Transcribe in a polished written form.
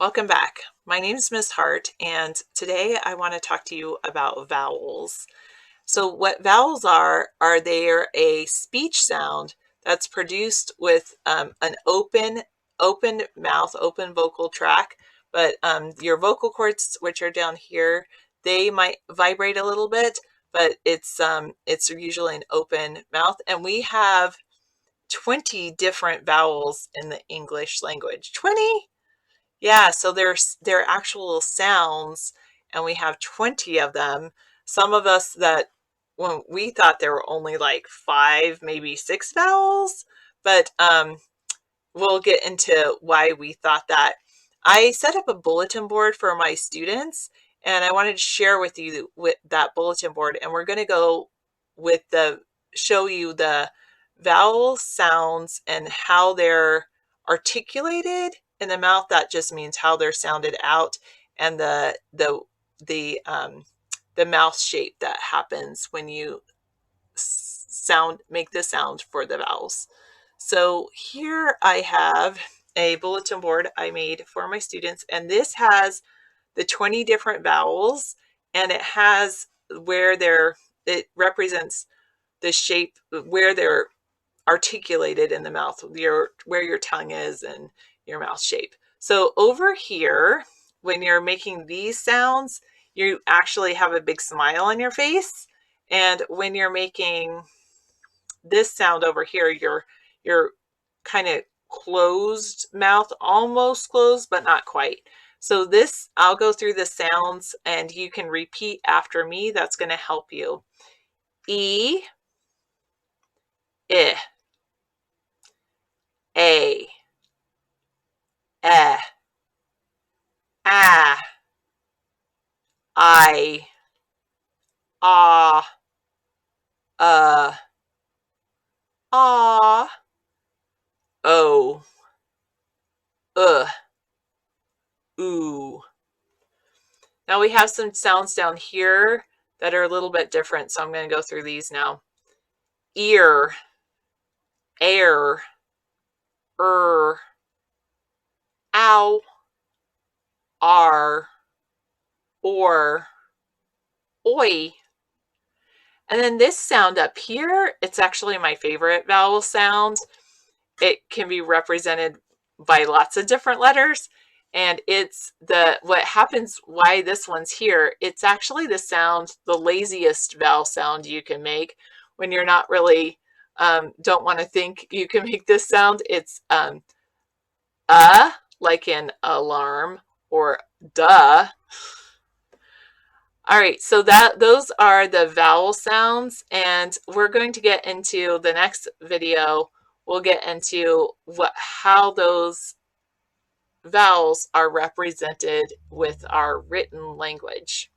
Welcome back. My name is Miss Hart, and today I want to talk to you about vowels. So, what vowels are they're a speech sound that's produced with an open mouth, open vocal tract, but your vocal cords, which are down here, they might vibrate a little bit, but it's usually an open mouth, and we have 20 different vowels in the English language. 20? Yeah, so they're actual sounds, and we have 20 of them. Some of us that when we thought there were only like five, maybe six vowels, but we'll get into why we thought that. I set up a bulletin board for my students, and I wanted to share with you with that bulletin board, and we're going to go with the show you the vowel sounds and how they're articulated in the mouth. That just means how they're sounded out, and the mouth shape that happens when you make the sound for the vowels. So here I have a bulletin board I made for my students, and this has the 20 different vowels, and it has it represents the shape where they're articulated in the mouth, where your tongue is and your mouth shape. So over here, when you're making these sounds, you actually have a big smile on your face. And when you're making this sound over here, you're kind of closed mouth, almost closed, but not quite. So this, I'll go through the sounds and you can repeat after me. That's going to help you. E, I, A, ah, I, ah, ah, o, ooh. Now we have some sounds down here that are a little bit different, so I'm going to go through these now. Ear, air, ow, r, or, oi. And then this sound up here, it's actually my favorite vowel sound. It can be represented by lots of different letters. And it's what happens, why this one's here, it's actually the laziest vowel sound you can make when you're not really, don't want to think you can make this sound. It's like in alarm, or duh. All right, so those are the vowel sounds, and we're going to get into the next video. We'll get into how those vowels are represented with our written language.